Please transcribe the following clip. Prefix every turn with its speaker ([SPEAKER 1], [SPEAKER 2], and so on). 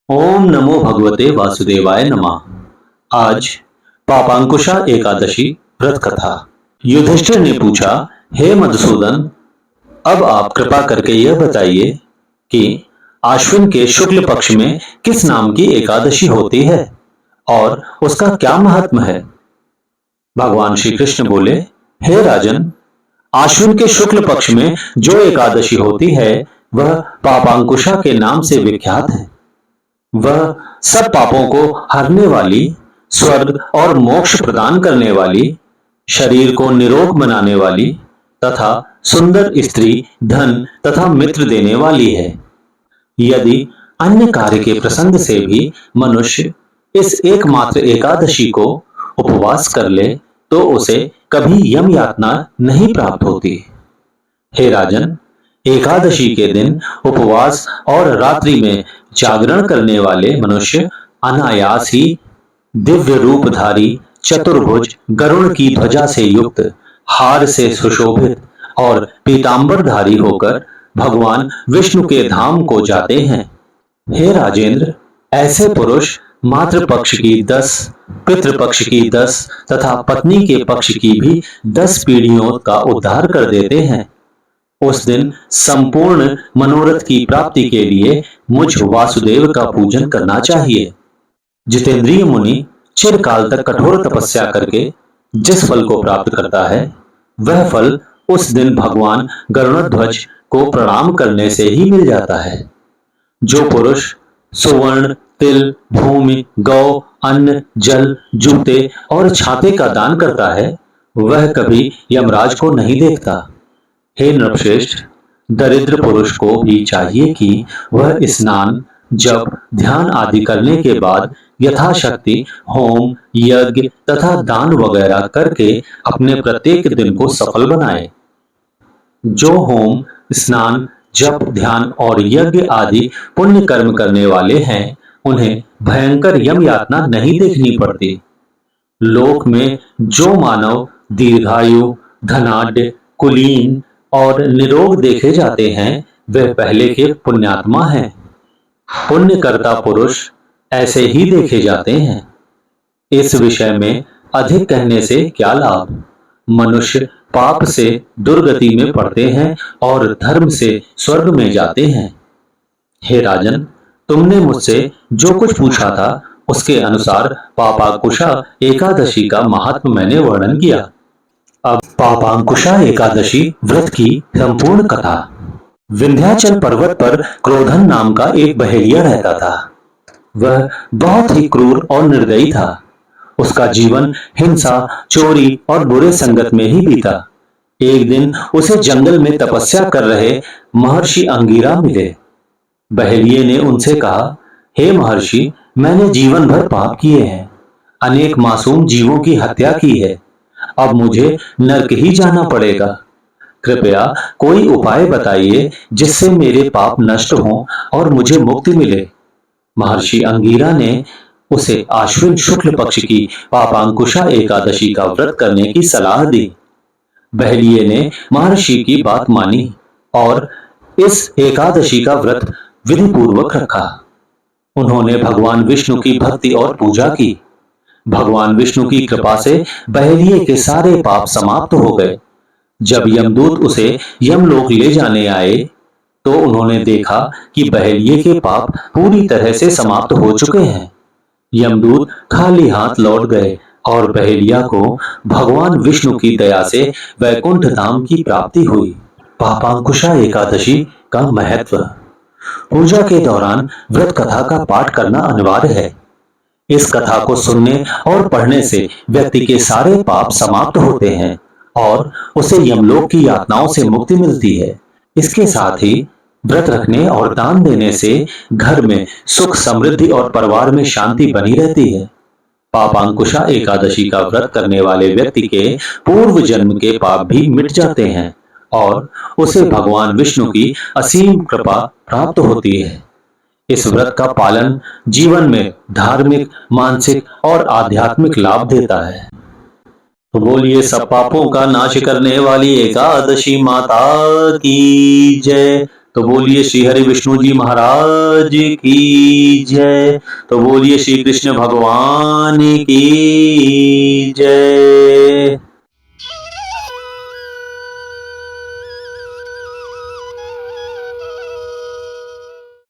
[SPEAKER 1] ओम नमो भगवते वासुदेवाय नमः। आज पापांकुशा एकादशी व्रत कथा। युधिष्ठिर ने पूछा, हे मधुसूदन, अब आप कृपा करके यह बताइए कि आश्विन के शुक्ल पक्ष में किस नाम की एकादशी होती है और उसका क्या महात्म है। भगवान श्री कृष्ण बोले, हे राजन, आश्विन के शुक्ल पक्ष में जो एकादशी होती है वह पापांकुशा के नाम से विख्यात है। वह सब पापों को हरने वाली, स्वर्ग और मोक्ष प्रदान करने वाली, शरीर को निरोग बनाने वाली तथा सुंदर स्त्री, धन तथा मित्र देने वाली है। यदि अन्य कार्य के प्रसंग से भी मनुष्य इस एकमात्र एकादशी को उपवास कर ले तो उसे कभी यम यातना नहीं प्राप्त होती। हे राजन, एकादशी के दिन उपवास और रात्रि में जागरण करने वाले मनुष्य अनायास ही दिव्य रूपधारी, चतुर्भुज, गरुड़ की ध्वजा से युक्त, हार से सुशोभित और पीतांबरधारी होकर भगवान विष्णु के धाम को जाते हैं। हे राजेंद्र, ऐसे पुरुष मातृ पक्ष की 10, पितृ पक्ष की 10 तथा पत्नी के पक्ष की भी 10 पीढ़ियों का उद्धार कर देते हैं। उस दिन संपूर्ण मनोरथ की प्राप्ति के लिए मुझ वासुदेव का पूजन करना चाहिए। जितेंद्रिय मुनि चिरकाल तक कठोर तपस्या करके जिस फल को प्राप्त करता है, वह फल उस दिन भगवान गरुड़ध्वज को प्रणाम करने से ही मिल जाता है। जो पुरुष सुवर्ण, तिल, भूमि, गौ, अन्न, जल, जूते और छाते का दान करता है, वह कभी यमराज को नहीं देखता। हे नृपश्रेष्ठ, दरिद्र पुरुष को भी चाहिए कि वह स्नान, जप, ध्यान आदि करने के बाद यथाशक्ति होम, यज्ञ तथा दान वगैरह करके अपने प्रत्येक दिन को सफल बनाए। जो होम, स्नान, जप, ध्यान और यज्ञ आदि पुण्य कर्म करने वाले हैं, उन्हें भयंकर यम यातना नहीं देखनी पड़ती। लोक में जो मानव दीर्घायु, धनाढ्य, कुलीन और निरोग देखे जाते हैं, वे पहले के पुण्यात्मा हैं। पुण्य करता पुरुष ऐसे ही देखे जाते हैं। इस विषय में अधिक कहने से क्या लाभ। मनुष्य पाप से दुर्गति में पड़ते हैं और धर्म से स्वर्ग में जाते हैं। हे राजन, तुमने मुझसे जो कुछ पूछा था उसके अनुसार पापांकुशा एकादशी का महात्म मैंने वर्णन किया। अब पापांकुशा एकादशी व्रत की संपूर्ण कथा। विंध्याचल पर्वत पर क्रोधन नाम का एक बहेलिया रहता था। वह बहुत ही क्रूर और निर्दयी था। उसका जीवन हिंसा, चोरी और बुरे संगत में ही बीता। एक दिन उसे जंगल में तपस्या कर रहे महर्षि अंगिरा मिले। बहेलिये ने उनसे कहा, हे महर्षि, मैंने जीवन भर पाप किए हैं, अनेक मासूम जीवों की हत्या की है। अब मुझे नरक ही जाना पड़ेगा। कृपया कोई उपाय बताइए जिससे मेरे पाप नष्ट हों और मुझे मुक्ति मिले। महर्षि अंगिरा ने उसे आश्विन शुक्ल पक्ष की पापांकुशा एकादशी का व्रत करने की सलाह दी। बहेलिये ने महर्षि की बात मानी और इस एकादशी का व्रत विधि पूर्वक रखा। उन्होंने भगवान विष्णु की भक्ति और पूजा की। भगवान विष्णु की कृपा से बहेलिये के सारे पाप समाप्त हो गए। जब यमदूत उसे यमलोक ले जाने आए तो उन्होंने देखा कि बहेलिये के पाप पूरी तरह से समाप्त हो चुके हैं। यमदूत खाली हाथ लौट गए और बहेलिया को भगवान विष्णु की दया से वैकुंठ धाम की प्राप्ति हुई। पापांकुशा एकादशी का महत्व। पूजा के दौरान व्रत कथा का पाठ करना अनिवार्य है। इस कथा को सुनने और पढ़ने से व्यक्ति के सारे पाप समाप्त होते हैं और उसे यमलोक की यातनाओं से मुक्ति मिलती है। इसके साथ ही व्रत रखने और दान देने से घर में सुख, समृद्धि और परिवार में शांति बनी रहती है। पापांकुशा एकादशी का व्रत करने वाले व्यक्ति के पूर्व जन्म के पाप भी मिट जाते हैं और उसे भगवान विष्णु की असीम कृपा प्राप्त होती है। इस व्रत का पालन जीवन में धार्मिक, मानसिक और आध्यात्मिक लाभ देता है। तो बोलिए, सब पापों का नाश करने वाली एकादशी माता की जय। तो बोलिए श्री हरि विष्णु जी महाराज की जय। तो बोलिए श्री कृष्ण भगवान की जय।